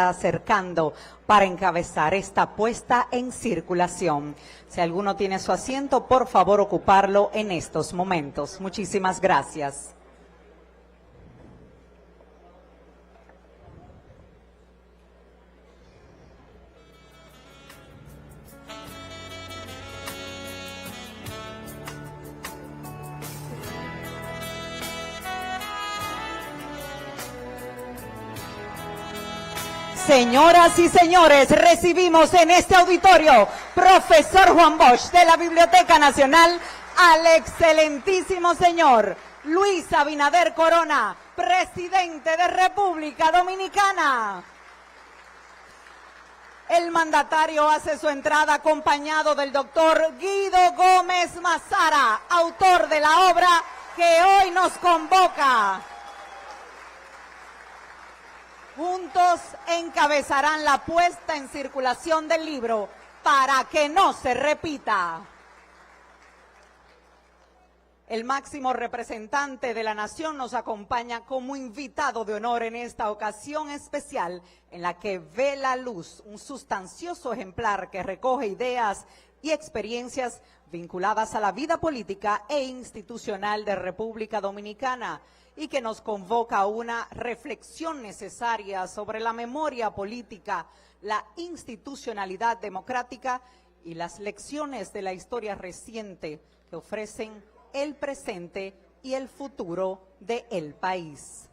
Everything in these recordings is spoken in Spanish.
acercando para encabezar esta puesta en circulación. Si alguno tiene su asiento, por favor ocuparlo en estos momentos. Muchísimas gracias. Señoras y señores, recibimos en este auditorio, profesor Juan Bosch de la Biblioteca Nacional, al excelentísimo señor Luis Abinader Corona, presidente de República Dominicana. El mandatario hace su entrada acompañado del doctor Guido Gómez Mazara, autor de la obra que hoy nos convoca. Juntos encabezarán la puesta en circulación del libro para que no se repita. El máximo representante de la nación nos acompaña como invitado de honor en esta ocasión especial en la que ve la luz un sustancioso ejemplar que recoge ideas y experiencias vinculadas a la vida política e institucional de República Dominicana y que nos convoca a una reflexión necesaria sobre la memoria política, la institucionalidad democrática y las lecciones de la historia reciente que ofrecen el presente y el futuro del país.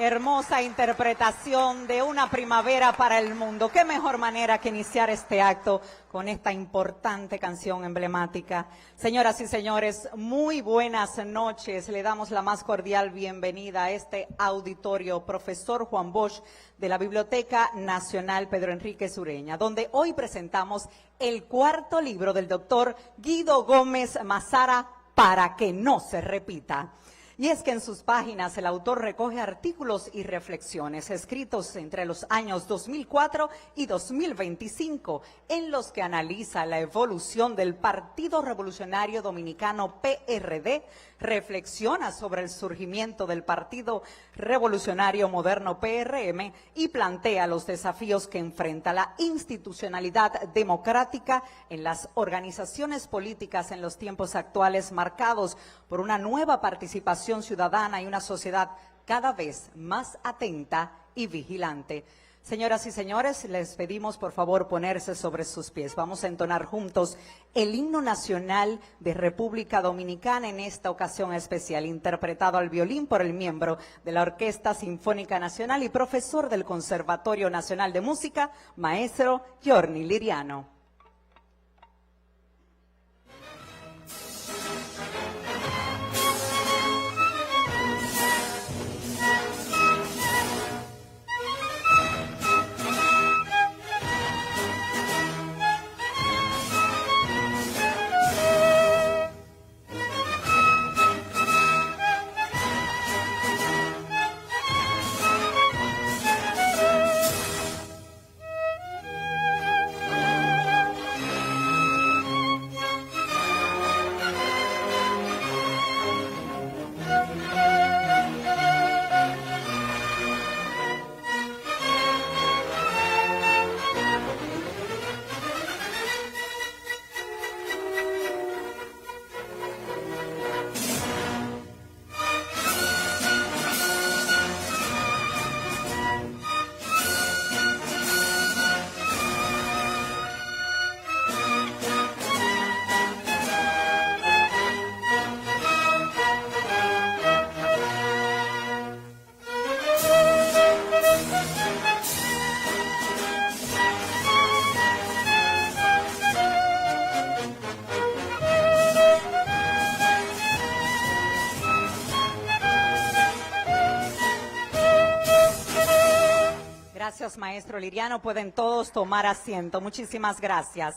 Hermosa interpretación de Una primavera para el mundo. Qué mejor manera que iniciar este acto con esta importante canción emblemática. Señoras y señores, muy buenas noches. Le damos la más cordial bienvenida a este auditorio, profesor Juan Bosch, de la Biblioteca Nacional Pedro Enríquez Ureña, donde hoy presentamos el cuarto libro del doctor Guido Gómez Mazara, Para que no se repita. Y es que en sus páginas el autor recoge artículos y reflexiones escritos entre los años 2004 y 2025, en los que analiza la evolución del Partido Revolucionario Dominicano PRD, reflexiona sobre el surgimiento del Partido Revolucionario Moderno PRM y plantea los desafíos que enfrenta la institucionalidad democrática en las organizaciones políticas en los tiempos actuales, marcados por una nueva participación ciudadana y una sociedad cada vez más atenta y vigilante. Señoras y señores, les pedimos por favor ponerse sobre sus pies. Vamos a entonar juntos el himno nacional de República Dominicana, en esta ocasión especial, interpretado al violín por el miembro de la Orquesta Sinfónica Nacional y profesor del Conservatorio Nacional de Música, maestro Giorni Liriano. Gracias, maestro Liriano. Pueden todos tomar asiento. Muchísimas gracias.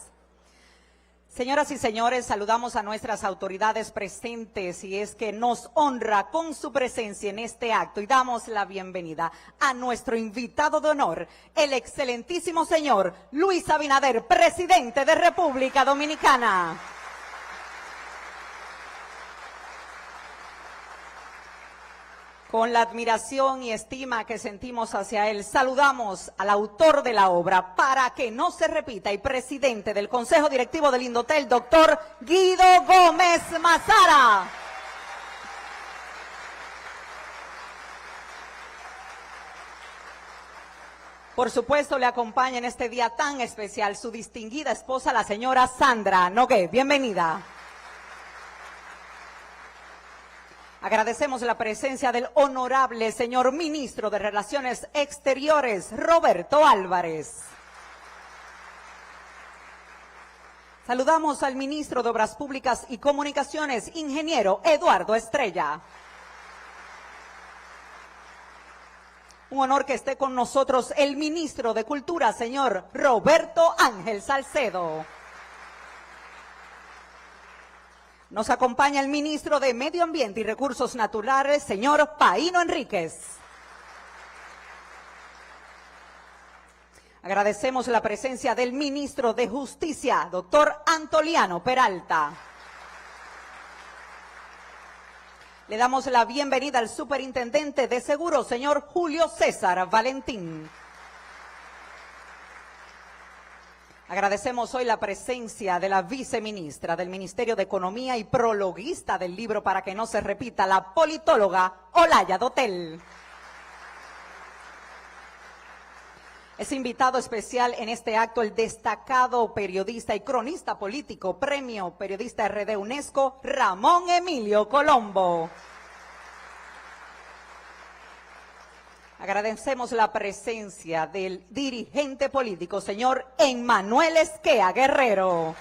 Señoras y señores, saludamos a nuestras autoridades presentes y es que nos honra con su presencia en este acto y damos la bienvenida a nuestro invitado de honor, el excelentísimo señor Luis Abinader, presidente de República Dominicana. Con la admiración y estima que sentimos hacia él, saludamos al autor de la obra Para que no se repita y presidente del Consejo Directivo del Indotel, doctor Guido Gómez Mazara. Por supuesto, le acompaña en este día tan especial su distinguida esposa, la señora Sandra Nogué. Bienvenida. Agradecemos la presencia del honorable señor ministro de Relaciones Exteriores, Roberto Álvarez. Saludamos al ministro de Obras Públicas y Comunicaciones, ingeniero Eduardo Estrella. Un honor que esté con nosotros el ministro de Cultura, señor Roberto Ángel Salcedo. Nos acompaña el ministro de Medio Ambiente y Recursos Naturales, señor Paíno Enríquez. Agradecemos la presencia del ministro de Justicia, doctor Antoliano Peralta. Le damos la bienvenida al superintendente de Seguros, señor Julio César Valentín. Agradecemos hoy la presencia de la viceministra del Ministerio de Economía y prologuista del libro Para que no se repita, la politóloga Olaya Dotel. Es invitado especial en este acto el destacado periodista y cronista político, Premio Periodista RD UNESCO, Ramón Emilio Colombo. Agradecemos la presencia del dirigente político, señor Emmanuel Esquea Guerrero.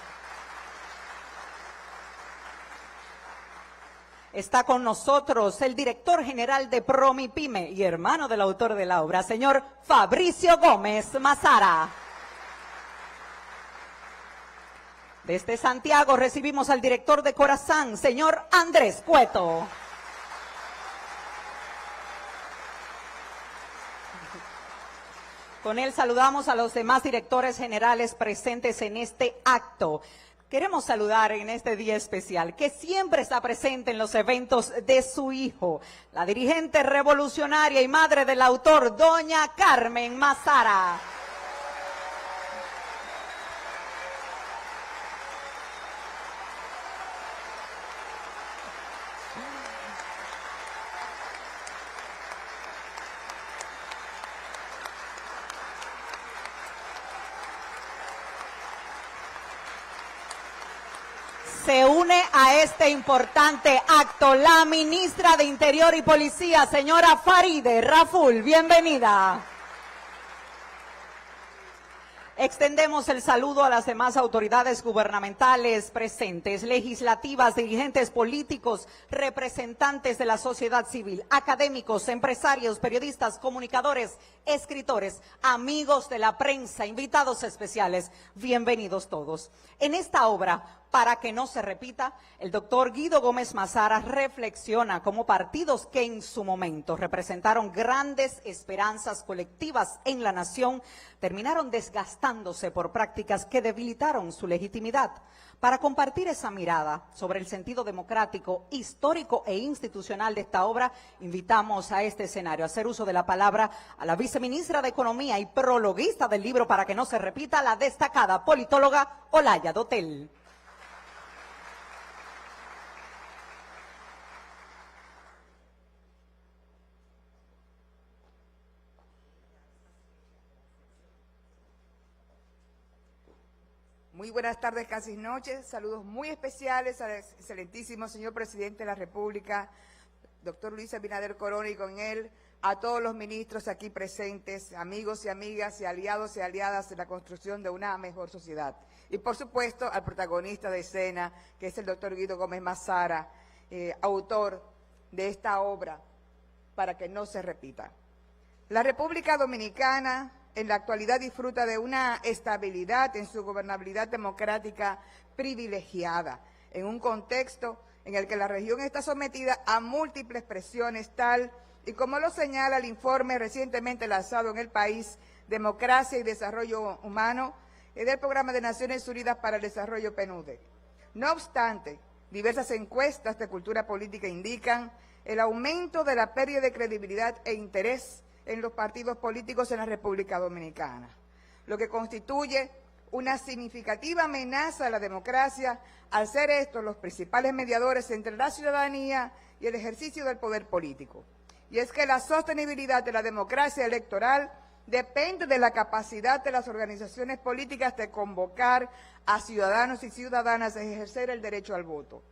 Está con nosotros el director general de Promipyme y hermano del autor de la obra, señor Fabricio Gómez Mazara. Desde Santiago recibimos al director de Corazán, señor Andrés Cueto. Con él saludamos a los demás directores generales presentes en este acto. Queremos saludar en este día especial, que siempre está presente en los eventos de su hijo, la dirigente revolucionaria y madre del autor, doña Carmen Mazara. Se une a este importante acto la ministra de Interior y Policía, señora Farideh Raful. Bienvenida. Extendemos el saludo a las demás autoridades gubernamentales presentes, legislativas, dirigentes políticos, representantes de la sociedad civil, académicos, empresarios, periodistas, comunicadores, escritores, amigos de la prensa, invitados especiales. Bienvenidos todos. En esta obra, para que no se repita, el doctor Guido Gómez Mazara reflexiona cómo partidos que en su momento representaron grandes esperanzas colectivas en la nación, terminaron desgastándose por prácticas que debilitaron su legitimidad. Para compartir esa mirada sobre el sentido democrático, histórico e institucional de esta obra, invitamos a este escenario a hacer uso de la palabra a la viceministra de Economía y prologuista del libro Para que no se repita, la destacada politóloga Olaya Dotel. Muy buenas tardes, casi noches. Saludos muy especiales al excelentísimo señor presidente de la República, doctor Luis Abinader Corona, y con él a todos los ministros aquí presentes, amigos y amigas y aliados y aliadas en la construcción de una mejor sociedad. Y por supuesto al protagonista de escena, que es el doctor Guido Gómez Mazara, autor de esta obra, Para que no se repita. La República Dominicana en la actualidad disfruta de una estabilidad en su gobernabilidad democrática privilegiada, en un contexto en el que la región está sometida a múltiples presiones, tal y como lo señala el informe recientemente lanzado en el país, Democracia y Desarrollo Humano, del Programa de Naciones Unidas para el Desarrollo PNUD. No obstante, diversas encuestas de cultura política indican el aumento de la pérdida de credibilidad e interés en los partidos políticos en la República Dominicana, lo que constituye una significativa amenaza a la democracia al ser estos los principales mediadores entre la ciudadanía y el ejercicio del poder político. Y es que la sostenibilidad de la democracia electoral depende de la capacidad de las organizaciones políticas de convocar a ciudadanos y ciudadanas a ejercer el derecho al voto.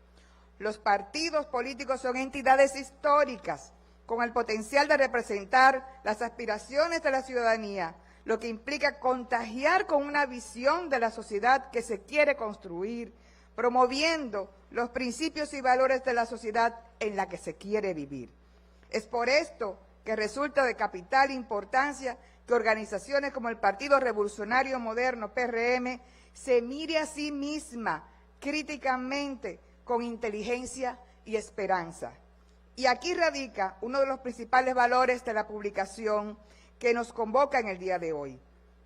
Los partidos políticos son entidades históricas con el potencial de representar las aspiraciones de la ciudadanía, lo que implica contagiar con una visión de la sociedad que se quiere construir, promoviendo los principios y valores de la sociedad en la que se quiere vivir. Es por esto que resulta de capital importancia que organizaciones como el Partido Revolucionario Moderno, PRM, se mire a sí misma críticamente, con inteligencia y esperanza. Y aquí radica uno de los principales valores de la publicación que nos convoca en el día de hoy,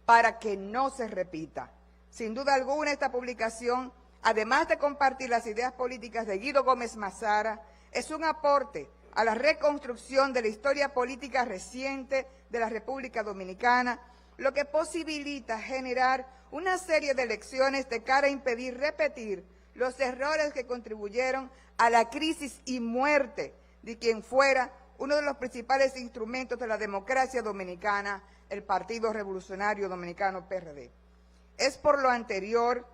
para que no se repita. Sin duda alguna, esta publicación, además de compartir las ideas políticas de Guido Gómez Mazara, es un aporte a la reconstrucción de la historia política reciente de la República Dominicana, lo que posibilita generar una serie de lecciones de cara a impedir repetir los errores que contribuyeron a la crisis y muerte de quien fuera uno de los principales instrumentos de la democracia dominicana, el Partido Revolucionario Dominicano, PRD. Es por lo anterior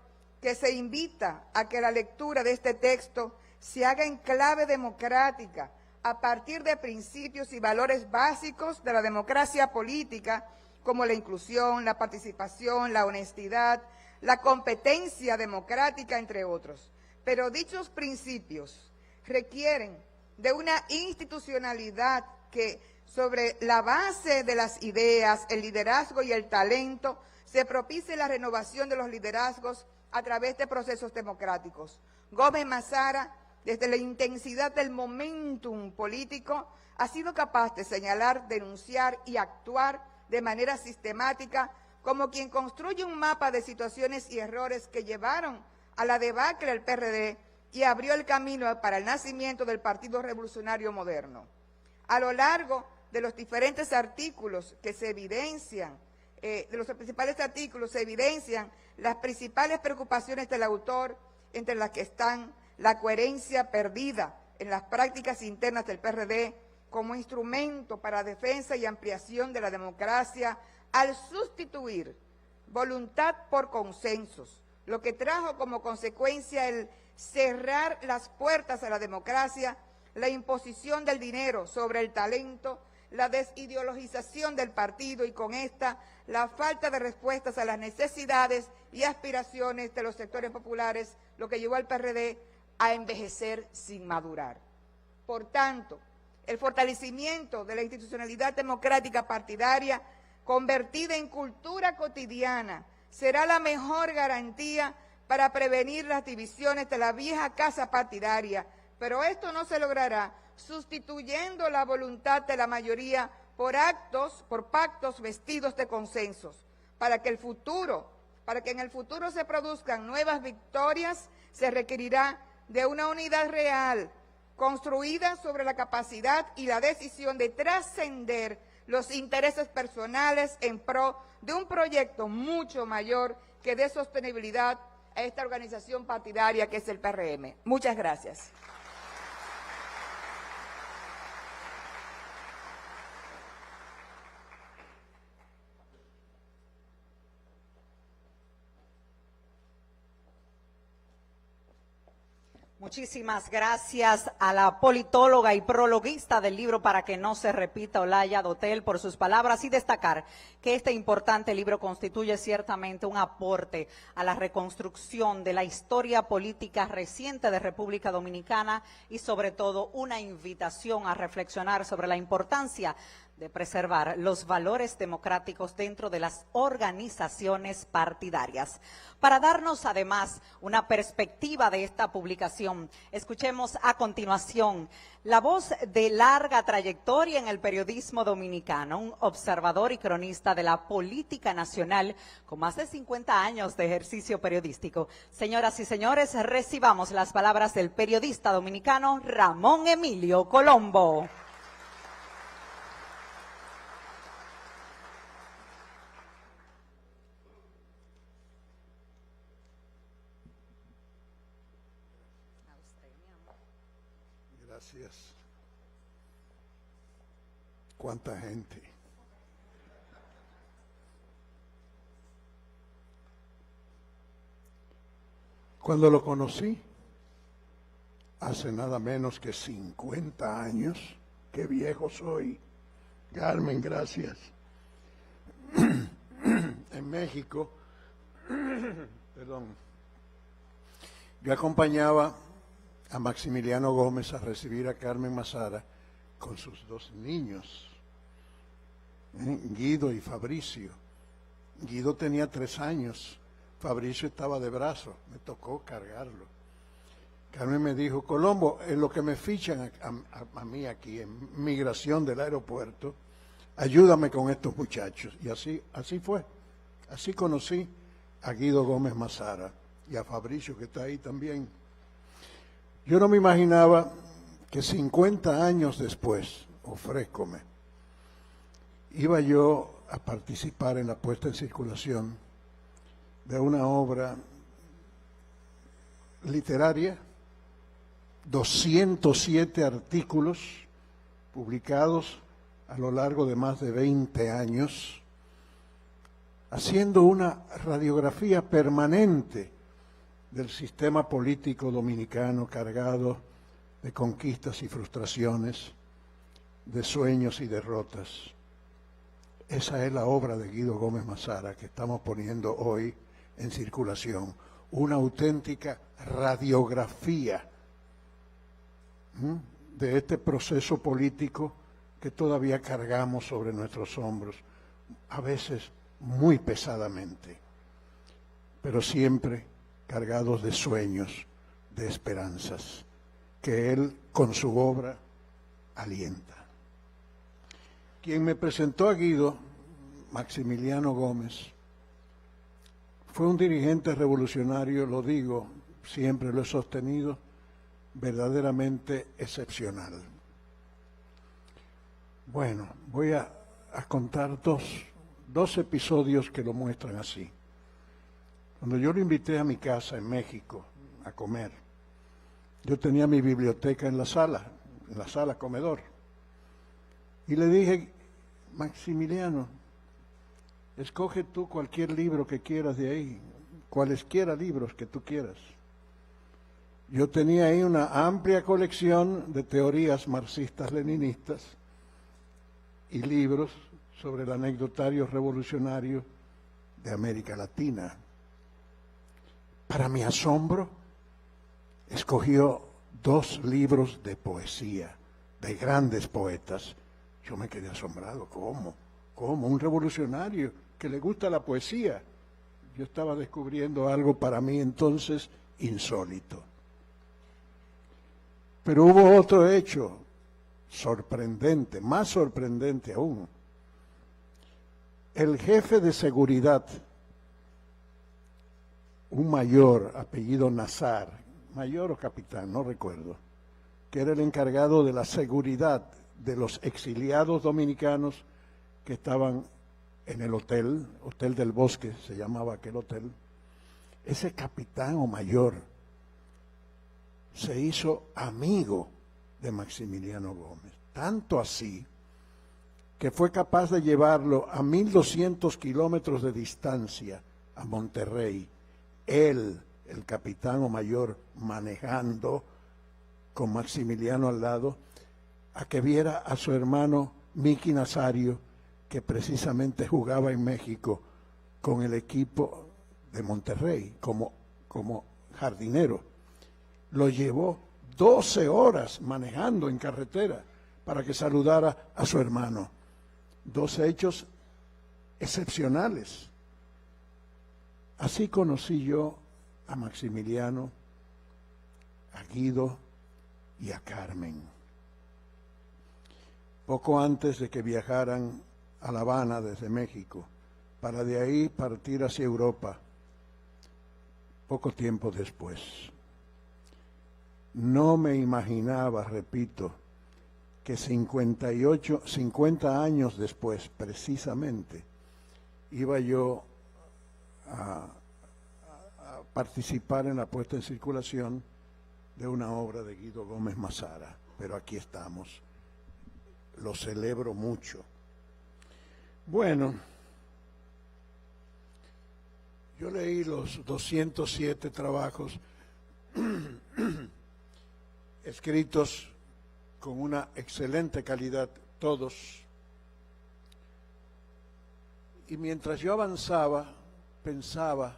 que se invita a que la lectura de este texto se haga en clave democrática, a partir de principios y valores básicos de la democracia política, como la inclusión, la participación, la honestidad, la competencia democrática, entre otros. Pero dichos principios requieren de una institucionalidad que, sobre la base de las ideas, el liderazgo y el talento, se propicie la renovación de los liderazgos a través de procesos democráticos. Gómez Mazara, desde la intensidad del momentum político, ha sido capaz de señalar, denunciar y actuar de manera sistemática como quien construye un mapa de situaciones y errores que llevaron a la debacle del PRD y abrió el camino para el nacimiento del Partido Revolucionario Moderno. A lo largo de los diferentes artículos que se evidencian, de los principales artículos se evidencian las principales preocupaciones del autor, entre las que están la coherencia perdida en las prácticas internas del PRD como instrumento para defensa y ampliación de la democracia al sustituir voluntad por consensos, lo que trajo como consecuencia el cerrar las puertas a la democracia, la imposición del dinero sobre el talento, la desideologización del partido y con esta la falta de respuestas a las necesidades y aspiraciones de los sectores populares, lo que llevó al PRD a envejecer sin madurar. Por tanto, el fortalecimiento de la institucionalidad democrática partidaria convertida en cultura cotidiana será la mejor garantía para prevenir las divisiones de la vieja casa partidaria, pero esto no se logrará sustituyendo la voluntad de la mayoría por pactos vestidos de consensos. Para que en el futuro se produzcan nuevas victorias, se requerirá de una unidad real, construida sobre la capacidad y la decisión de trascender los intereses personales en pro de un proyecto mucho mayor que dé sostenibilidad a esta organización partidaria que es el PRM. Muchas gracias. Muchísimas gracias a la politóloga y prologuista del libro Para que no se repita, Olaya Dotel, por sus palabras y destacar que este importante libro constituye ciertamente un aporte a la reconstrucción de la historia política reciente de República Dominicana y sobre todo una invitación a reflexionar sobre la importancia de preservar los valores democráticos dentro de las organizaciones partidarias. Para darnos además una perspectiva de esta publicación, escuchemos a continuación la voz de larga trayectoria en el periodismo dominicano, un observador y cronista de la política nacional con más de 50 años de ejercicio periodístico. Señoras y señores, recibamos las palabras del periodista dominicano Ramón Emilio Colombo. Gracias. ¿Cuánta gente? Cuando lo conocí, hace nada menos que 50 años, qué viejo soy. Carmen, gracias. En México, perdón, yo acompañaba a Maximiliano Gómez a recibir a Carmen Mazara con sus dos niños, Guido y Fabricio. Guido tenía 3 años, Fabricio estaba de brazo, me tocó cargarlo. Carmen me dijo, Colombo, en lo que me fichan a mí aquí en migración del aeropuerto, ayúdame con estos muchachos. Y así fue, así conocí a Guido Gómez Mazara y a Fabricio, que está ahí también. Yo no me imaginaba que 50 años después, ofrézcome, iba yo a participar en la puesta en circulación de una obra literaria, 207 artículos publicados a lo largo de más de 20 años, haciendo una radiografía permanente del sistema político dominicano cargado de conquistas y frustraciones, de sueños y derrotas. Esa es la obra de Guido Gómez Mazara que estamos poniendo hoy en circulación, una auténtica radiografía de este proceso político que todavía cargamos sobre nuestros hombros, a veces muy pesadamente, pero siempre cargados de sueños, de esperanzas, que él con su obra alienta. Quien me presentó a Guido, Maximiliano Gómez, fue un dirigente revolucionario, lo digo, siempre lo he sostenido, verdaderamente excepcional. Bueno, voy a contar dos episodios que lo muestran así. Cuando yo lo invité a mi casa en México a comer, yo tenía mi biblioteca en la sala comedor, y le dije: Maximiliano, escoge tú cualquier libro que quieras de ahí, cualesquiera libros que tú quieras. Yo tenía ahí una amplia colección de teorías marxistas-leninistas y libros sobre el anecdotario revolucionario de América Latina. Para mi asombro, escogió 2 libros de poesía, de grandes poetas. Yo me quedé asombrado. ¿Cómo? Un revolucionario que le gusta la poesía. Yo estaba descubriendo algo para mí entonces insólito. Pero hubo otro hecho sorprendente, más sorprendente aún. El jefe de seguridad, un mayor apellido Nazar, mayor o capitán, no recuerdo, que era el encargado de la seguridad de los exiliados dominicanos que estaban en el Hotel del Bosque, se llamaba aquel hotel. Ese capitán o mayor se hizo amigo de Maximiliano Gómez, tanto así que fue capaz de llevarlo a 1.200 kilómetros de distancia a Monterrey, él, el capitán o mayor, manejando con Maximiliano al lado, a que viera a su hermano Miki Nazario, que precisamente jugaba en México con el equipo de Monterrey como jardinero. Lo llevó 12 horas manejando en carretera para que saludara a su hermano. 2 hechos excepcionales. Así conocí yo a Maximiliano, a Guido y a Carmen. Poco antes de que viajaran a La Habana desde México, para de ahí partir hacia Europa, poco tiempo después. No me imaginaba, repito, que 50 años después, precisamente, iba yo a participar en la puesta en circulación de una obra de Guido Gómez Mazara. Pero aquí estamos. Lo celebro mucho. Bueno, yo leí los 207 trabajos escritos con una excelente calidad, todos. Y mientras yo avanzaba, pensaba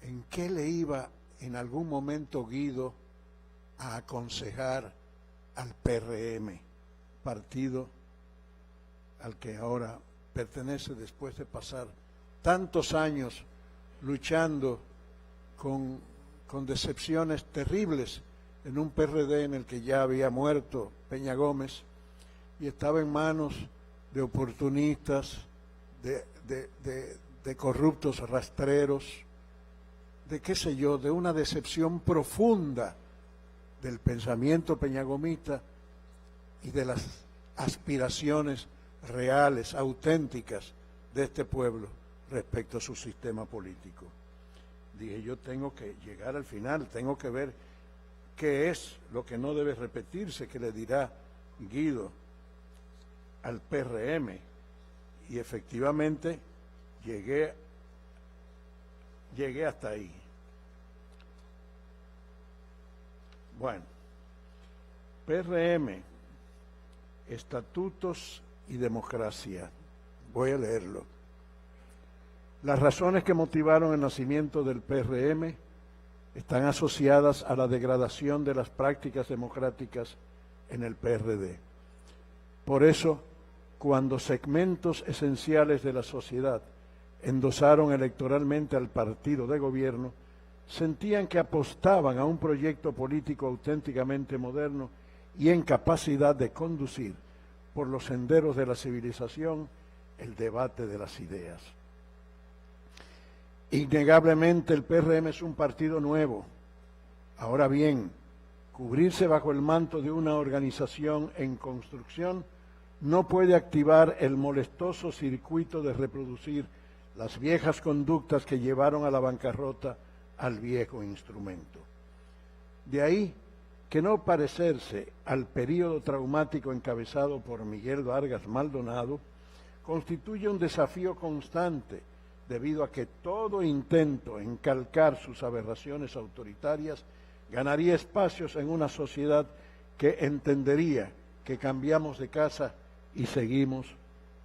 en qué le iba en algún momento Guido a aconsejar al PRM, partido al que ahora pertenece después de pasar tantos años luchando con decepciones terribles en un PRD en el que ya había muerto Peña Gómez y estaba en manos de oportunistas, de corruptos rastreros, de qué sé yo, de una decepción profunda del pensamiento peñagomista y de las aspiraciones reales, auténticas de este pueblo respecto a su sistema político. Dije, yo tengo que llegar al final, tengo que ver qué es lo que no debe repetirse, que le dirá Guido al PRM. Y efectivamente llegué hasta ahí. Bueno, PRM, Estatutos y Democracia. Voy a leerlo. Las razones que motivaron el nacimiento del PRM están asociadas a la degradación de las prácticas democráticas en el PRD. Por eso, cuando segmentos esenciales de la sociedad endosaron electoralmente al partido de gobierno, sentían que apostaban a un proyecto político auténticamente moderno y en capacidad de conducir por los senderos de la civilización el debate de las ideas. Innegablemente el PRM es un partido nuevo. Ahora bien, cubrirse bajo el manto de una organización en construcción no puede activar el molestoso circuito de reproducir las viejas conductas que llevaron a la bancarrota al viejo instrumento. De ahí que no parecerse al período traumático encabezado por Miguel Vargas Maldonado constituye un desafío constante, debido a que todo intento en calcar sus aberraciones autoritarias ganaría espacios en una sociedad que entendería que cambiamos de casa y seguimos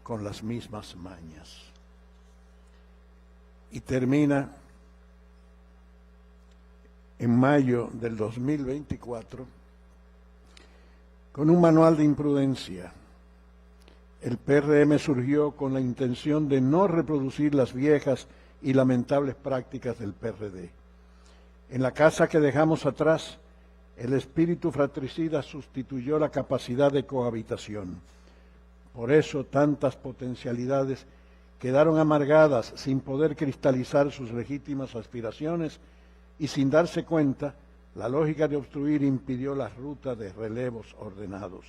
con las mismas mañas. Y termina en mayo del 2024 con un manual de imprudencia. El PRM surgió con la intención de no reproducir las viejas y lamentables prácticas del PRD. En la casa que dejamos atrás, el espíritu fratricida sustituyó la capacidad de cohabitación. Por eso tantas potencialidades quedaron amargadas sin poder cristalizar sus legítimas aspiraciones y sin darse cuenta, la lógica de obstruir impidió la ruta de relevos ordenados.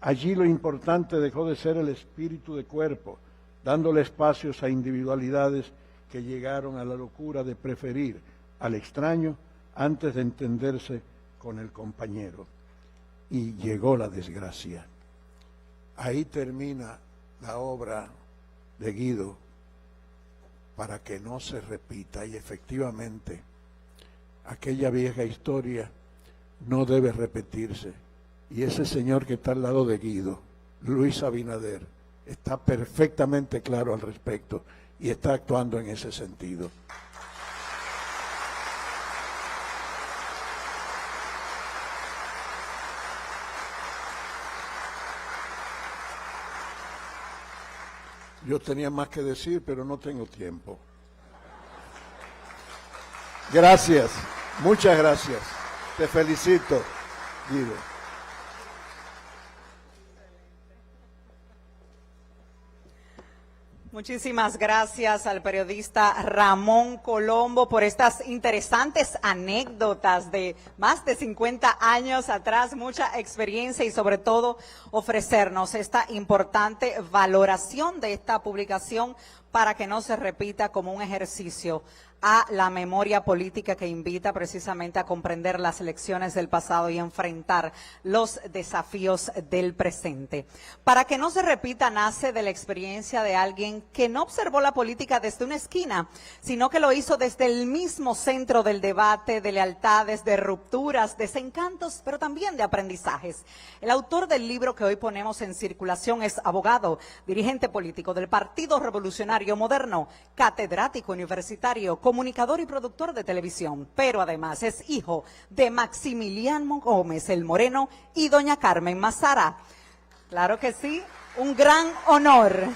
Allí lo importante dejó de ser el espíritu de cuerpo, dándole espacios a individualidades que llegaron a la locura de preferir al extraño antes de entenderse con el compañero. Y llegó la desgracia. Ahí termina la obra de Guido para que no se repita, y efectivamente aquella vieja historia no debe repetirse. Y ese señor que está al lado de Guido, Luis Abinader, está perfectamente claro al respecto y está actuando en ese sentido. Yo tenía más que decir, pero no tengo tiempo. Gracias, muchas gracias. Te felicito, Guido. Muchísimas gracias al periodista Ramón Colombo por estas interesantes anécdotas de más de 50 años atrás, mucha experiencia y sobre todo ofrecernos esta importante valoración de esta publicación para que no se repita como un ejercicio a la memoria política que invita precisamente a comprender las lecciones del pasado y enfrentar los desafíos del presente. Para que no se repita nace de la experiencia de alguien que no observó la política desde una esquina, sino que lo hizo desde el mismo centro del debate, de lealtades, de rupturas, desencantos, pero también de aprendizajes. El autor del libro que hoy ponemos en circulación es abogado, dirigente político del Partido Revolucionario Moderno, catedrático universitario, comunicador y productor de televisión, pero además es hijo de Maximiliano Gómez el Moreno y doña Carmen Mazara. Claro que sí, un gran honor.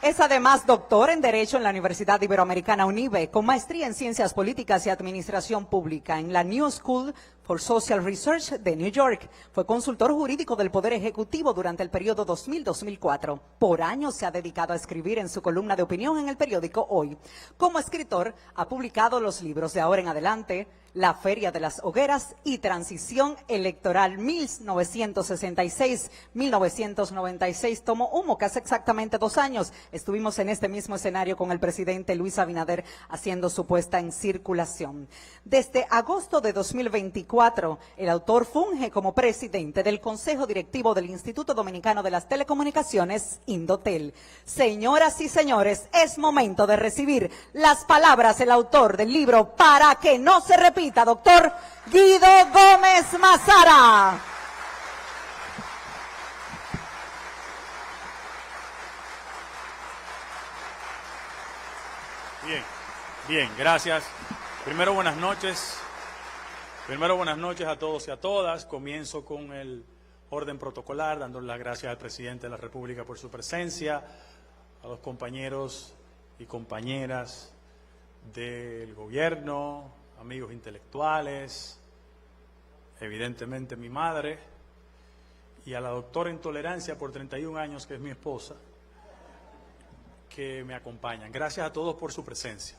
Es además doctor en Derecho en la Universidad Iberoamericana UNIBE, con maestría en Ciencias Políticas y Administración Pública en la New School for Social Research de New York. Fue consultor jurídico del Poder Ejecutivo durante el periodo 2000-2004. Por años se ha dedicado a escribir en su columna de opinión en el periódico Hoy. Como escritor, ha publicado los libros De ahora en adelante, la Feria de las Hogueras y Transición Electoral 1966-1996. Tomó humo, que hace exactamente 2 años estuvimos en este mismo escenario con el presidente Luis Abinader haciendo su puesta en circulación. Desde agosto de 2024, el autor funge como presidente del Consejo Directivo del Instituto Dominicano de las Telecomunicaciones, Indotel. Señoras y señores, es momento de recibir las palabras del autor del libro Para que no se repita, doctor Guido Gómez Mazara. Bien, gracias. Primero, buenas noches a todos y a todas. Comienzo con el orden protocolar, dándole las gracias al presidente de la República por su presencia, a los compañeros y compañeras del gobierno, amigos intelectuales, evidentemente mi madre, y a la doctora en tolerancia por 31 años, que es mi esposa, que me acompañan. Gracias a todos por su presencia.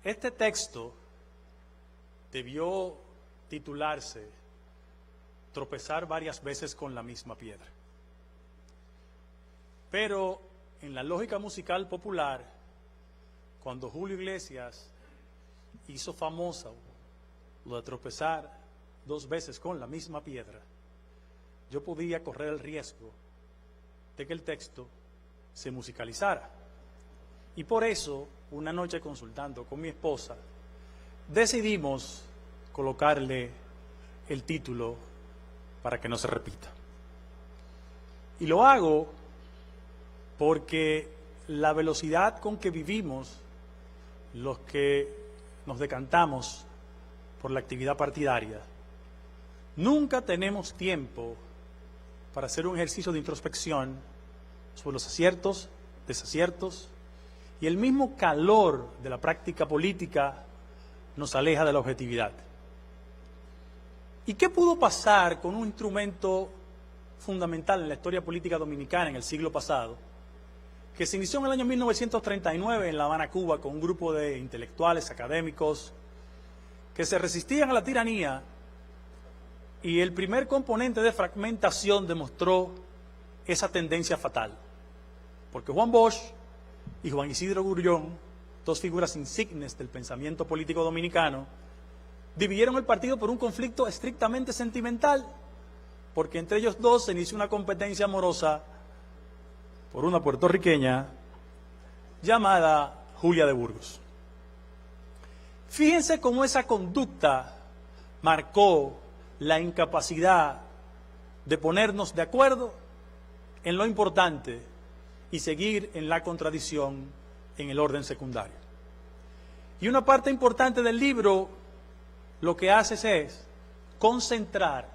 Este texto debió titularse Tropezar varias veces con la misma piedra. Pero en la lógica musical popular, cuando Julio Iglesias hizo famosa lo de tropezar 2 veces con la misma piedra, yo podía correr el riesgo de que el texto se musicalizara. Y por eso, una noche consultando con mi esposa, decidimos colocarle el título Para que no se repita. Y lo hago porque la velocidad con que vivimos los que nos decantamos por la actividad partidaria, nunca tenemos tiempo para hacer un ejercicio de introspección sobre los aciertos, desaciertos, y el mismo calor de la práctica política nos aleja de la objetividad. ¿Y qué pudo pasar con un instrumento fundamental en la historia política dominicana en el siglo pasado, que se inició en el año 1939 en La Habana, Cuba, con un grupo de intelectuales, académicos, que se resistían a la tiranía, y el primer componente de fragmentación demostró esa tendencia fatal? Porque Juan Bosch y Juan Isidro Grullón, 2 figuras insignes del pensamiento político dominicano, dividieron el partido por un conflicto estrictamente sentimental, porque entre ellos dos se inició una competencia amorosa por una puertorriqueña llamada Julia de Burgos. Fíjense cómo esa conducta marcó la incapacidad de ponernos de acuerdo en lo importante y seguir en la contradicción en el orden secundario. Y una parte importante del libro lo que hace es concentrar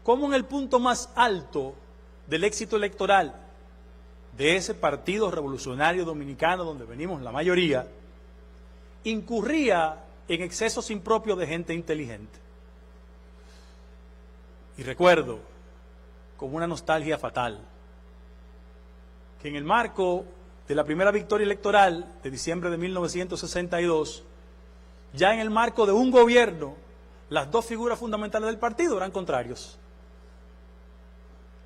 cómo en el punto más alto del éxito electoral de ese Partido Revolucionario Dominicano, donde venimos la mayoría, incurría en excesos impropios de gente inteligente. Y recuerdo, con una nostalgia fatal, que en el marco de la primera victoria electoral de diciembre de 1962, ya en el marco de un gobierno, las 2 figuras fundamentales del partido eran contrarios.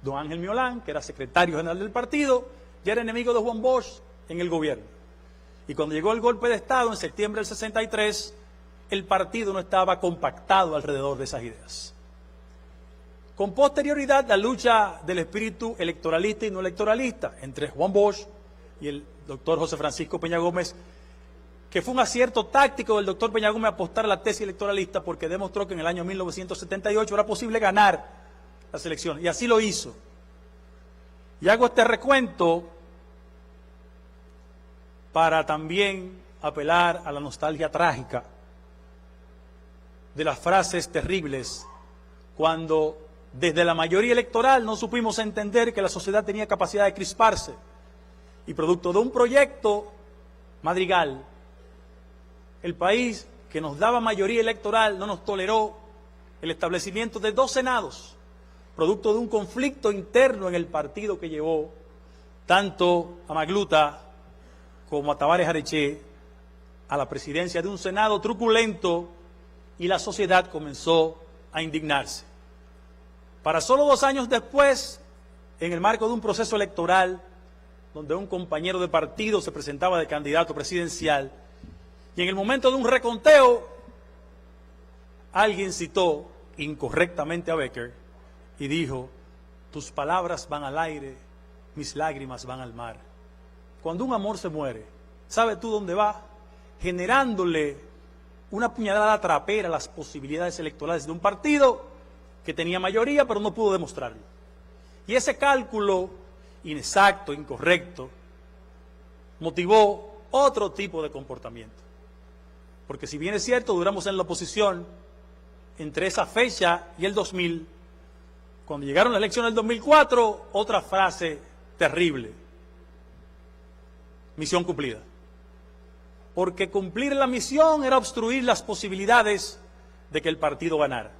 Don Ángel Miolán, que era secretario general del partido, ya era enemigo de Juan Bosch en el gobierno. Y cuando llegó el golpe de Estado en septiembre del 63, el partido no estaba compactado alrededor de esas ideas. Con posterioridad, la lucha del espíritu electoralista y no electoralista entre Juan Bosch y el doctor José Francisco Peña Gómez, que fue un acierto táctico del doctor Peña Gómez apostar a la tesis electoralista, porque demostró que en el año 1978 era posible ganar las elecciones, y así lo hizo. Y hago este recuento para también apelar a la nostalgia trágica de las frases terribles cuando desde la mayoría electoral no supimos entender que la sociedad tenía capacidad de crisparse, y producto de un proyecto madrigal, el país que nos daba mayoría electoral no nos toleró el establecimiento de 2 senados, producto de un conflicto interno en el partido que llevó tanto a Magluta como a Tavares Areche a la presidencia de un Senado truculento y la sociedad comenzó a indignarse. Para solo 2 años después, en el marco de un proceso electoral, donde un compañero de partido se presentaba de candidato presidencial, y en el momento de un reconteo, alguien citó incorrectamente a Becker y dijo: tus palabras van al aire, mis lágrimas van al mar. Cuando un amor se muere, ¿sabe tú dónde va? Generándole una puñalada trapera a las posibilidades electorales de un partido que tenía mayoría pero no pudo demostrarlo. Y ese cálculo inexacto, incorrecto, motivó otro tipo de comportamiento. Porque si bien es cierto, duramos en la oposición entre esa fecha y el 2000, cuando llegaron las elecciones del 2004, otra frase terrible: misión cumplida. Porque cumplir la misión era obstruir las posibilidades de que el partido ganara.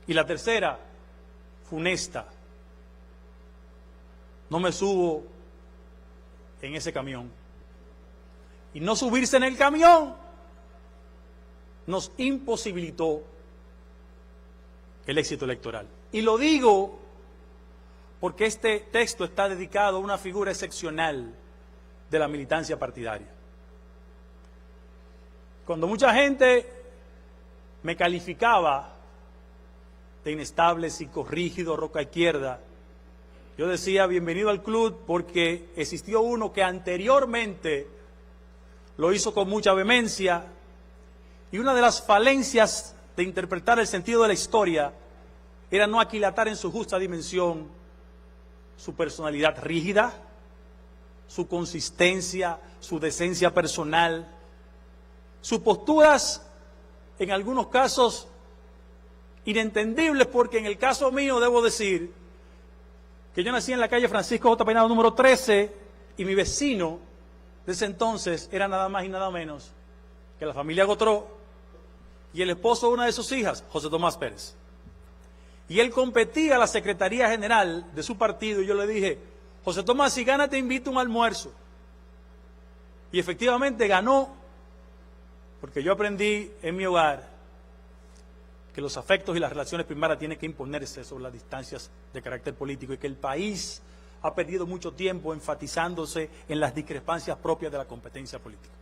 Y la tercera, funesta: no me subo en ese camión. Y no subirse en el camión nos imposibilitó el éxito electoral. Y lo digo porque este texto está dedicado a una figura excepcional de la militancia partidaria. Cuando mucha gente me calificaba de inestable, psicorrígido, roca izquierda, yo decía: bienvenido al club, porque existió uno que anteriormente lo hizo con mucha vehemencia, y una de las falencias de interpretar el sentido de la historia era no aquilatar en su justa dimensión su personalidad rígida, su consistencia, su decencia personal, sus posturas en algunos casos inentendibles, porque en el caso mío debo decir que yo nací en la calle Francisco J. Peinado número 13 y mi vecino de ese entonces era nada más y nada menos que la familia Gotró y el esposo de una de sus hijas, José Tomás Pérez. Y él competía a la Secretaría General de su partido y yo le dije: José Tomás, si gana te invito a un almuerzo. Y efectivamente ganó, porque yo aprendí en mi hogar que los afectos y las relaciones primarias tienen que imponerse sobre las distancias de carácter político y que el país ha perdido mucho tiempo enfatizándose en las discrepancias propias de la competencia política.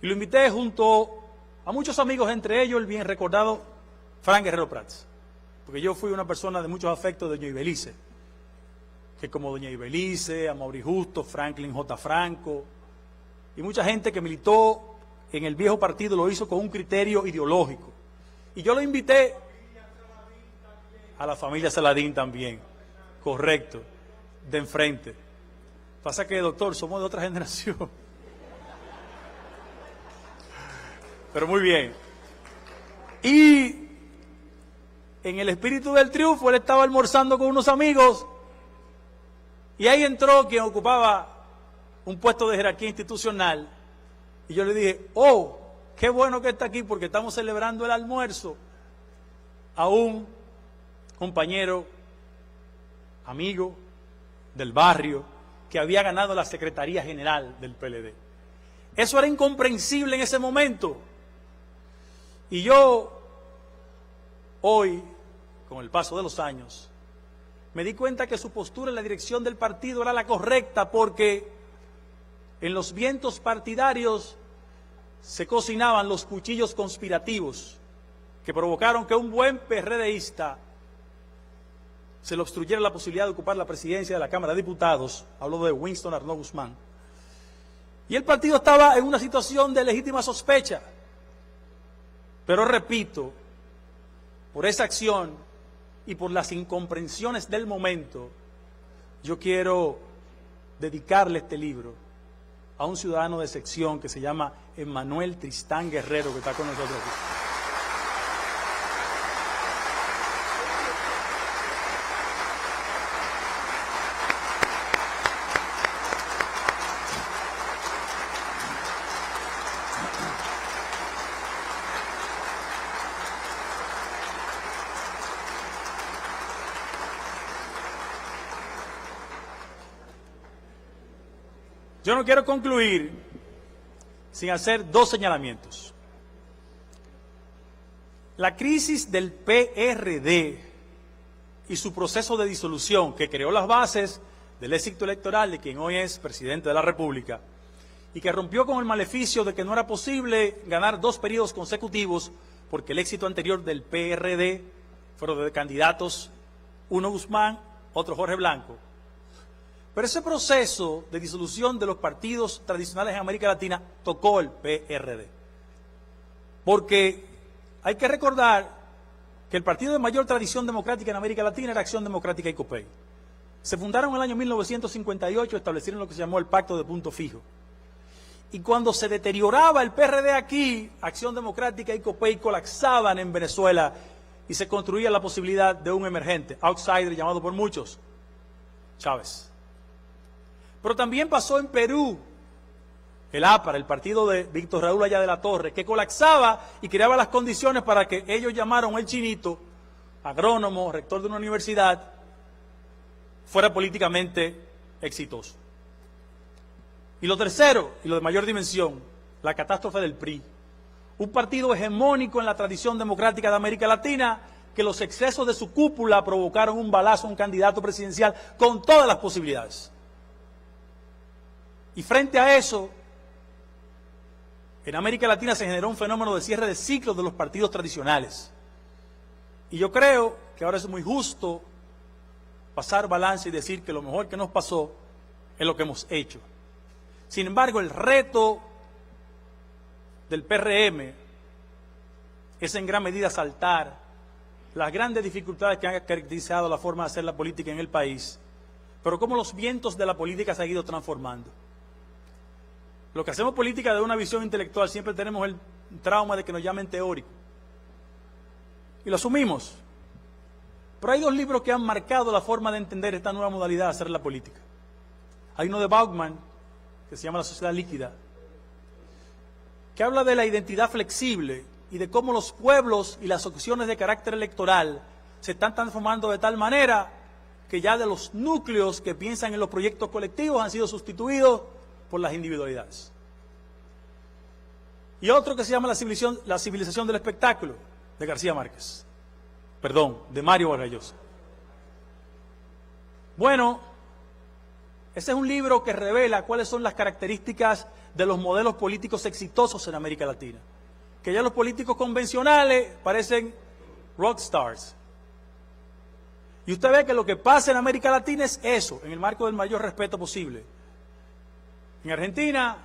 Y lo invité junto a muchos amigos, entre ellos el bien recordado Frank Guerrero Prats, porque yo fui una persona de muchos afectos de Doña Ibelice, que como Doña Ibelice, Amaury Justo, Franklin J. Franco, y mucha gente que militó en el viejo partido lo hizo con un criterio ideológico. Y yo lo invité a la familia Saladín también, correcto, de enfrente. Pasa que, doctor, somos de otra generación. Pero muy bien. Y en el espíritu del triunfo, él estaba almorzando con unos amigos y ahí entró quien ocupaba un puesto de jerarquía institucional y yo le dije: oh, qué bueno que está aquí porque estamos celebrando el almuerzo a un compañero, amigo del barrio, que había ganado la Secretaría General del PLD. Eso era incomprensible en ese momento. Y yo, hoy, con el paso de los años, me di cuenta que su postura en la dirección del partido era la correcta, porque en los vientos partidarios se cocinaban los cuchillos conspirativos que provocaron que un buen PRDista se le obstruyera la posibilidad de ocupar la presidencia de la Cámara de Diputados. Hablo de Winston Arnaud Guzmán. Y el partido estaba en una situación de legítima sospecha. Pero repito, por esa acción y por las incomprensiones del momento, yo quiero dedicarle este libro a un ciudadano de sección que se llama Emmanuel Tristán Guerrero, que está con nosotros aquí. Yo no quiero concluir sin hacer dos señalamientos. La crisis del PRD y su proceso de disolución, que creó las bases del éxito electoral de quien hoy es presidente de la República, y que rompió con el maleficio de que no era posible ganar 2 periodos consecutivos, porque el éxito anterior del PRD fueron de candidatos, uno Guzmán, otro Jorge Blanco. Pero ese proceso de disolución de los partidos tradicionales en América Latina tocó el PRD. Porque hay que recordar que el partido de mayor tradición democrática en América Latina era Acción Democrática y COPEI. Se fundaron en el año 1958, establecieron lo que se llamó el Pacto de Punto Fijo. Y cuando se deterioraba el PRD aquí, Acción Democrática y COPEI colapsaban en Venezuela y se construía la posibilidad de un emergente, outsider llamado por muchos, Chávez. Pero también pasó en Perú, el APRA, el partido de Víctor Raúl Allá de la Torre, que colapsaba y creaba las condiciones para que ellos llamaron el Chinito, agrónomo, rector de una universidad, fuera políticamente exitoso. Y lo tercero, y lo de mayor dimensión, la catástrofe del PRI. Un partido hegemónico en la tradición democrática de América Latina, que los excesos de su cúpula provocaron un balazo a un candidato presidencial con todas las posibilidades. Y frente a eso, en América Latina se generó un fenómeno de cierre de ciclos de los partidos tradicionales. Y yo creo que ahora es muy justo pasar balance y decir que lo mejor que nos pasó es lo que hemos hecho. Sin embargo, el reto del PRM es en gran medida saltar las grandes dificultades que han caracterizado la forma de hacer la política en el país, pero cómo los vientos de la política se han ido transformando. Los que hacemos política de una visión intelectual siempre tenemos el trauma de que nos llamen teórico. Y lo asumimos. Pero hay 2 libros que han marcado la forma de entender esta nueva modalidad de hacer la política. Hay uno de Bauman, que se llama La Sociedad Líquida, que habla de la identidad flexible y de cómo los pueblos y las opciones de carácter electoral se están transformando de tal manera que ya de los núcleos que piensan en los proyectos colectivos han sido sustituidos por las individualidades. Y otro que se llama La civilización del espectáculo, de García Márquez. Perdón, de Mario Vargas Llosa. Bueno, ese es un libro que revela cuáles son las características de los modelos políticos exitosos en América Latina. Que ya los políticos convencionales parecen rockstars. Y usted ve que lo que pasa en América Latina es eso, en el marco del mayor respeto posible. En Argentina,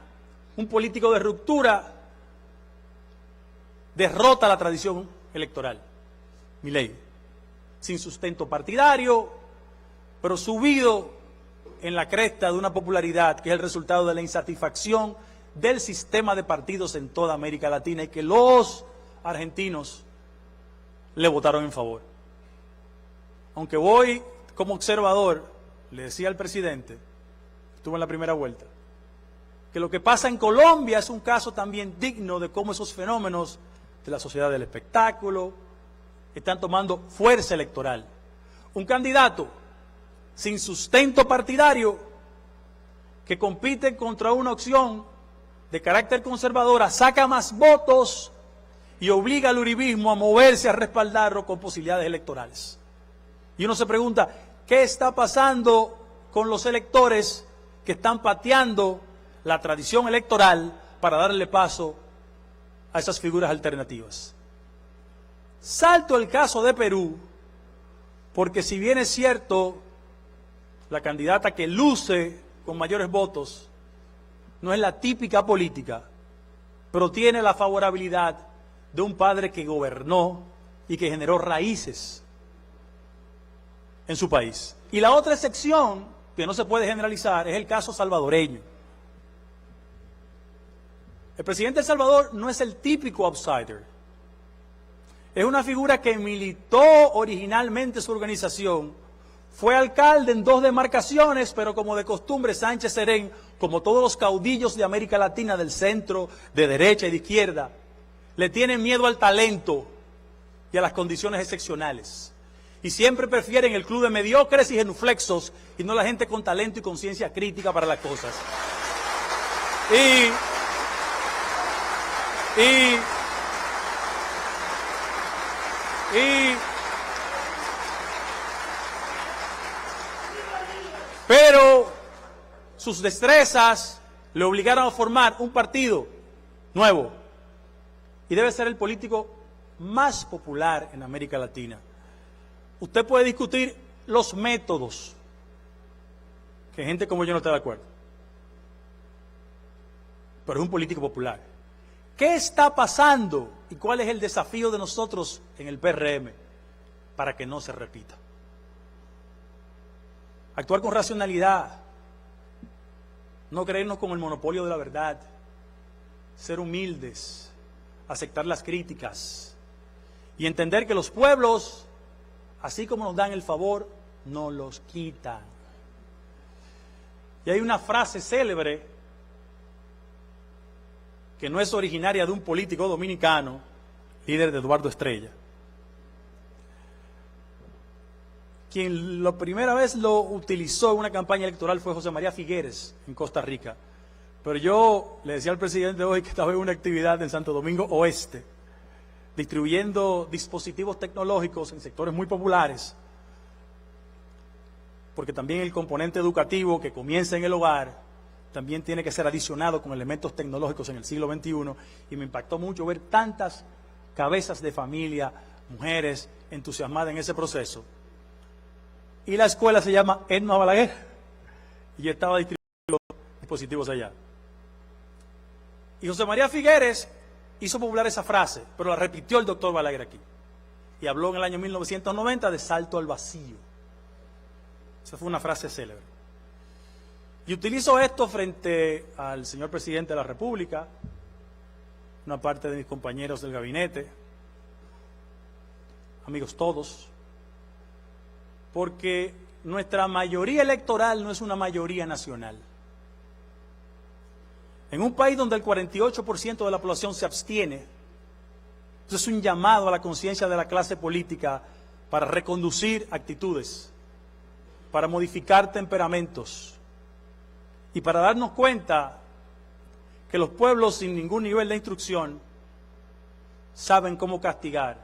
un político de ruptura derrota la tradición electoral, Milei, sin sustento partidario, pero subido en la cresta de una popularidad que es el resultado de la insatisfacción del sistema de partidos en toda América Latina y que los argentinos le votaron en favor. Aunque voy como observador, le decía al presidente, estuvo en la primera vuelta, que lo que pasa en Colombia es un caso también digno de cómo esos fenómenos de la sociedad del espectáculo están tomando fuerza electoral. Un candidato sin sustento partidario que compite contra una opción de carácter conservadora, saca más votos y obliga al uribismo a moverse, a respaldarlo con posibilidades electorales. Y uno se pregunta, ¿qué está pasando con los electores que están pateando la tradición electoral para darle paso a esas figuras alternativas? Salto el caso de Perú, porque si bien es cierto, la candidata que luce con mayores votos no es la típica política, pero tiene la favorabilidad de un padre que gobernó y que generó raíces en su país. Y la otra excepción, que no se puede generalizar, es el caso salvadoreño. El presidente de El Salvador no es el típico outsider. Es una figura que militó originalmente su organización, fue alcalde en 2 demarcaciones, pero como de costumbre Sánchez Serén, como todos los caudillos de América Latina del centro, de derecha y de izquierda, le tienen miedo al talento y a las condiciones excepcionales. Y siempre prefieren el club de mediocres y genuflexos y no la gente con talento y conciencia crítica para las cosas. sus destrezas le obligaron a formar un partido nuevo. Y debe ser el político más popular en América Latina. Usted puede discutir los métodos, que gente como yo no está de acuerdo, pero es un político popular. ¿Qué está pasando y cuál es el desafío de nosotros en el PRM para que no se repita? Actuar con racionalidad, no creernos con el monopolio de la verdad, ser humildes, aceptar las críticas y entender que los pueblos, así como nos dan el favor, nos los quitan. Y hay una frase célebre que no es originaria de un político dominicano, líder de Eduardo Estrella. Quien la primera vez lo utilizó en una campaña electoral fue José María Figueres, en Costa Rica. Pero yo le decía al presidente hoy que estaba en una actividad en Santo Domingo Oeste, distribuyendo dispositivos tecnológicos en sectores muy populares, porque también el componente educativo que comienza en el hogar también tiene que ser adicionado con elementos tecnológicos en el siglo XXI, y me impactó mucho ver tantas cabezas de familia, mujeres entusiasmadas en ese proceso. Y la escuela se llama Edna Balaguer, y yo estaba distribuyendo dispositivos allá. Y José María Figueres hizo popular esa frase, pero la repitió el doctor Balaguer aquí. Y habló en el año 1990 de salto al vacío. Esa fue una frase célebre. Y utilizo esto frente al señor presidente de la República, una parte de mis compañeros del gabinete, amigos todos, porque nuestra mayoría electoral no es una mayoría nacional. En un país donde el 48% de la población se abstiene, eso es un llamado a la conciencia de la clase política para reconducir actitudes, para modificar temperamentos y para darnos cuenta que los pueblos sin ningún nivel de instrucción saben cómo castigar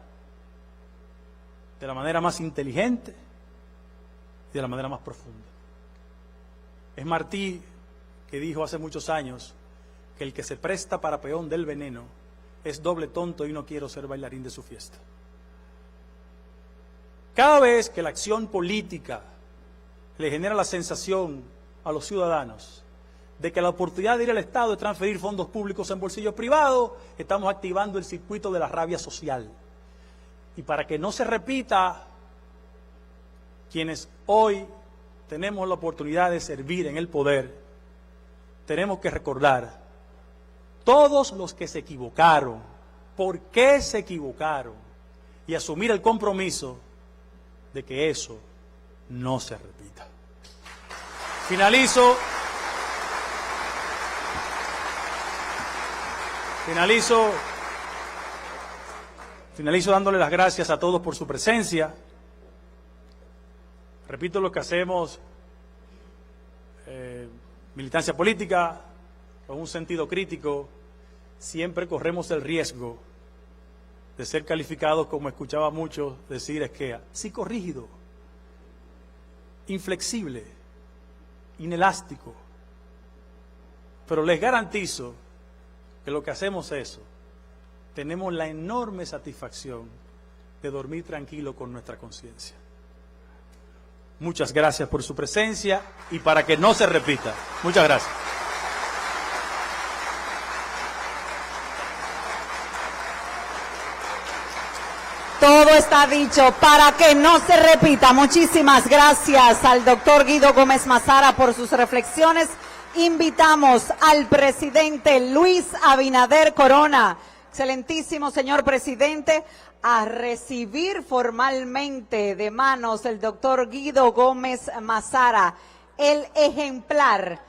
de la manera más inteligente y de la manera más profunda. Es Martí que dijo hace muchos años que el que se presta para peón del veneno es doble tonto y no quiero ser bailarín de su fiesta. Cada vez que la acción política le genera la sensación a los ciudadanos de que la oportunidad de ir al Estado es transferir fondos públicos en bolsillos privados, estamos activando el circuito de la rabia social. Y para que no se repita, quienes hoy tenemos la oportunidad de servir en el poder, tenemos que recordar todos los que se equivocaron, por qué se equivocaron, y asumir el compromiso de que eso no se repita. Finalizo dándole las gracias a todos por su presencia. Repito lo que hacemos, militancia política, con un sentido crítico, siempre corremos el riesgo de ser calificados, como escuchaba a muchos decir, Esquea, psicorrígido, inflexible, inelástico. Pero les garantizo que lo que hacemos es eso. Tenemos la enorme satisfacción de dormir tranquilo con nuestra conciencia. Muchas gracias por su presencia y para que no se repita. Muchas gracias. Todo está dicho para que no se repita. Muchísimas gracias al doctor Guido Gómez Mazara por sus reflexiones. Invitamos al presidente Luis Abinader Corona, excelentísimo señor presidente, a recibir formalmente de manos del doctor Guido Gómez Mazara el ejemplar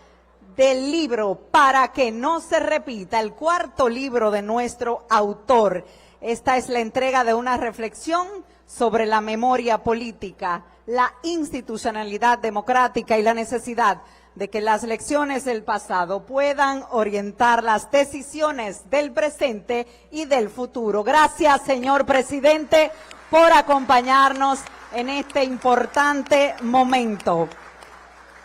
del libro Para que no se repita, el cuarto libro de nuestro autor. Esta es la entrega de una reflexión sobre la memoria política, la institucionalidad democrática y la necesidad de que las lecciones del pasado puedan orientar las decisiones del presente y del futuro. Gracias, señor presidente, por acompañarnos en este importante momento.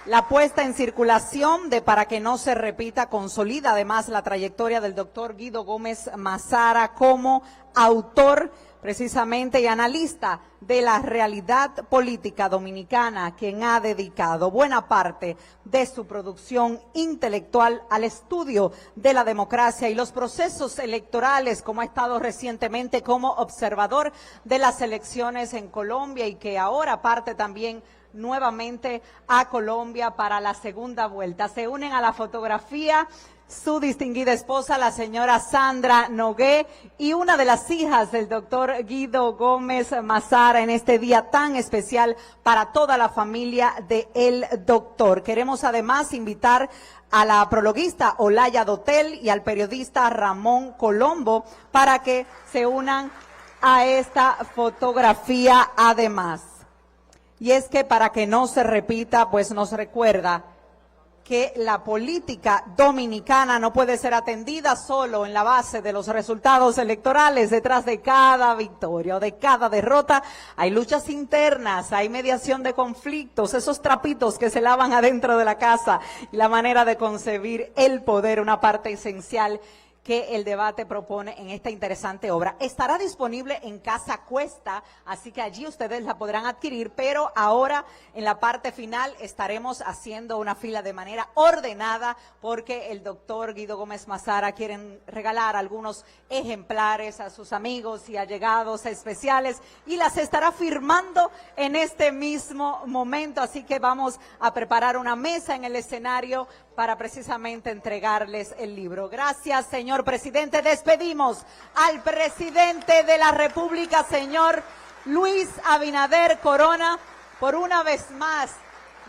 La puesta en circulación de Para que no se repita consolida además la trayectoria del doctor Guido Gómez Mazara como autor precisamente y analista de la realidad política dominicana, quien ha dedicado buena parte de su producción intelectual al estudio de la democracia y los procesos electorales, como ha estado recientemente como observador de las elecciones en Colombia y que ahora parte también nuevamente a Colombia para la segunda vuelta. Se unen a la fotografía su distinguida esposa, la señora Sandra Nogué, y una de las hijas del doctor Guido Gómez Mazara en este día tan especial para toda la familia de el doctor. Queremos además invitar a la prologuista Olaya Dotel y al periodista Ramón Colombo para que se unan a esta fotografía además. Y es que para que no se repita, pues nos recuerda que la política dominicana no puede ser atendida solo en la base de los resultados electorales. Detrás de cada victoria o de cada derrota hay luchas internas, hay mediación de conflictos, esos trapitos que se lavan adentro de la casa y la manera de concebir el poder, una parte esencial que el debate propone en esta interesante obra. Estará disponible en Casa Cuesta, así que allí ustedes la podrán adquirir, pero ahora en la parte final estaremos haciendo una fila de manera ordenada porque el doctor Guido Gómez Mazara quiere regalar algunos ejemplares a sus amigos y allegados especiales y las estará firmando en este mismo momento, así que vamos a preparar una mesa en el escenario para precisamente entregarles el libro. Gracias, señor presidente. Despedimos al presidente de la República, señor Luis Abinader Corona, por una vez más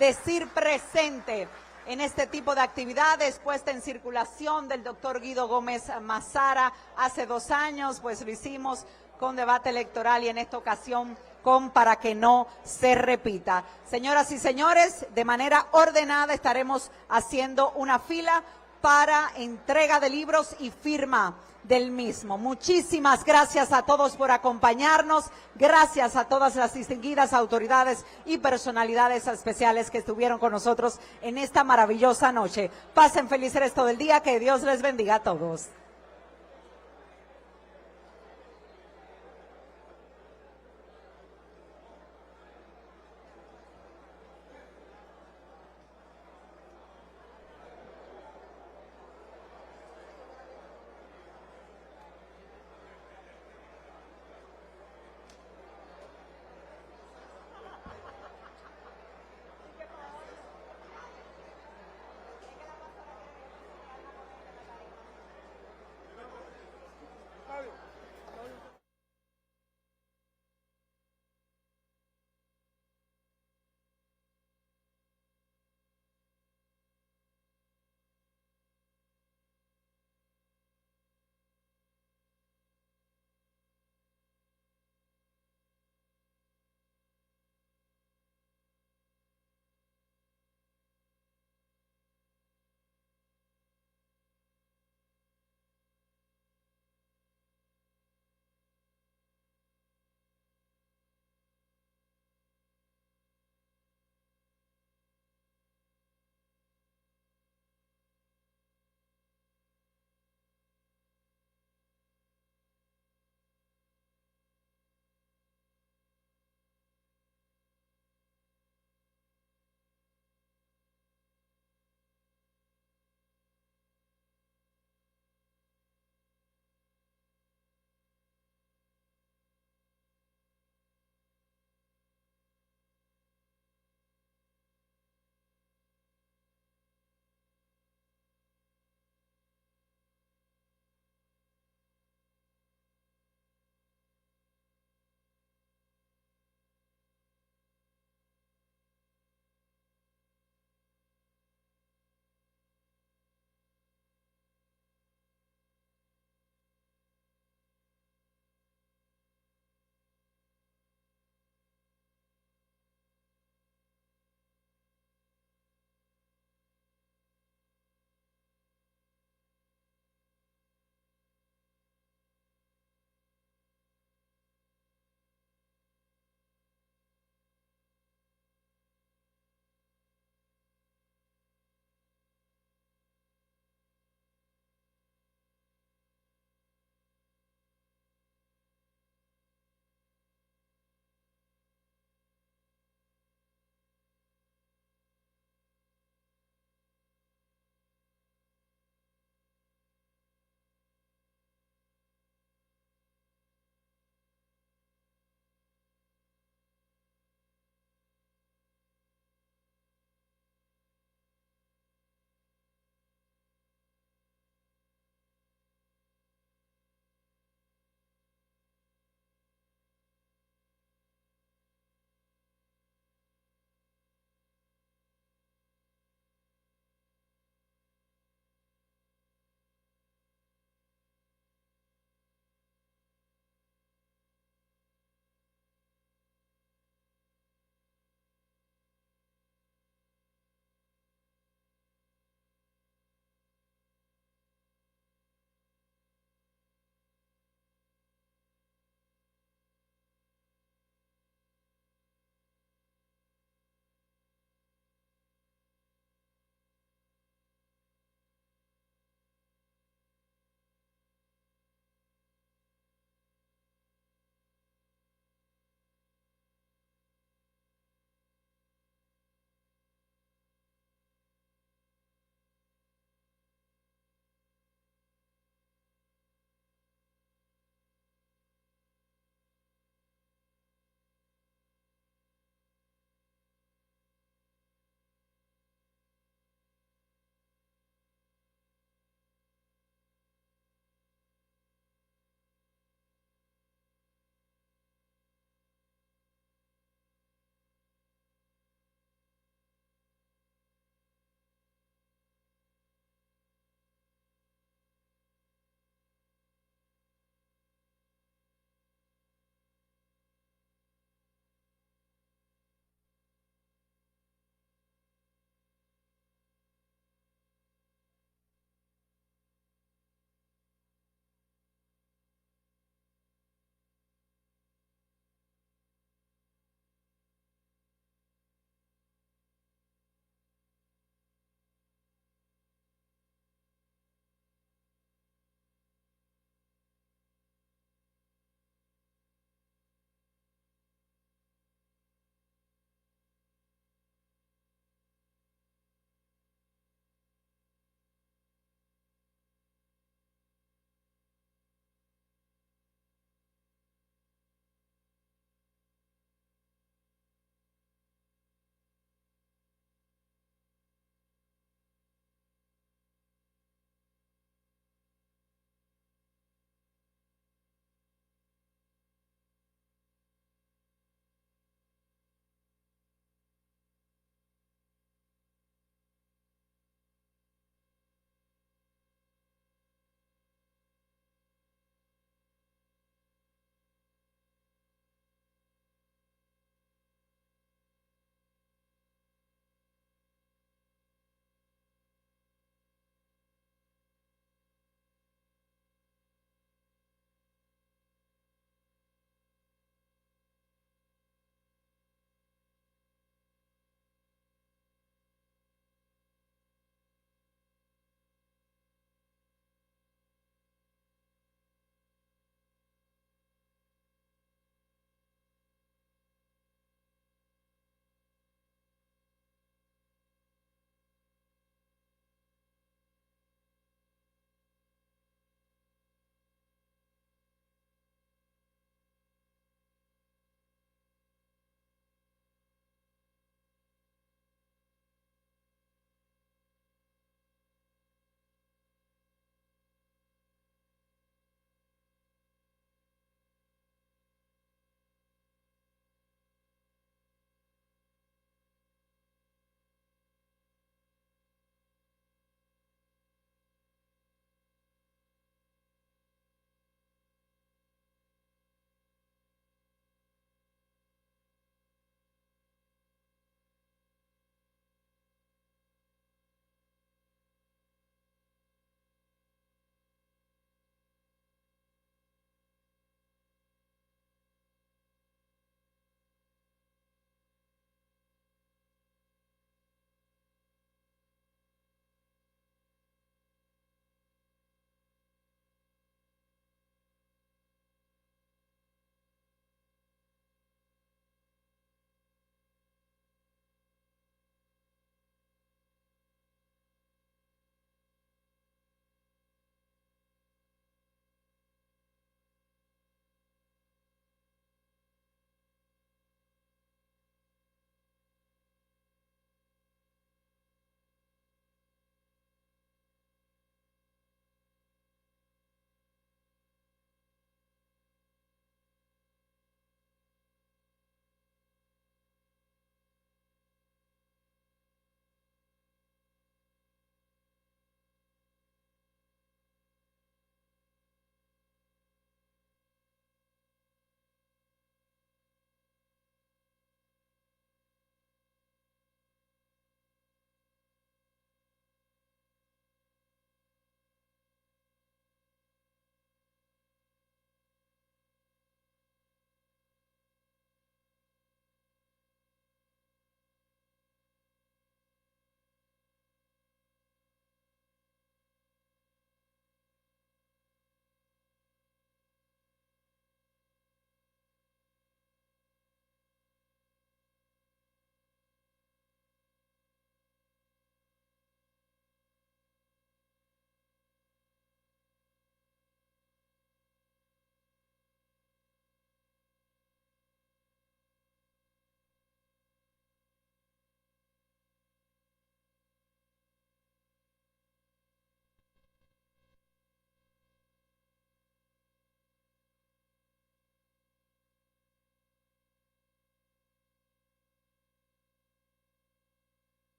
decir presente en este tipo de actividades, puesta en circulación del doctor Guido Gómez Mazara. Hace 2 años, pues lo hicimos con debate electoral y en esta ocasión con Para que no se repita. Señoras y señores, de manera ordenada estaremos haciendo una fila para entrega de libros y firma del mismo. Muchísimas gracias a todos por acompañarnos, gracias a todas las distinguidas autoridades y personalidades especiales que estuvieron con nosotros en esta maravillosa noche. Pasen feliz resto del día, que Dios les bendiga a todos.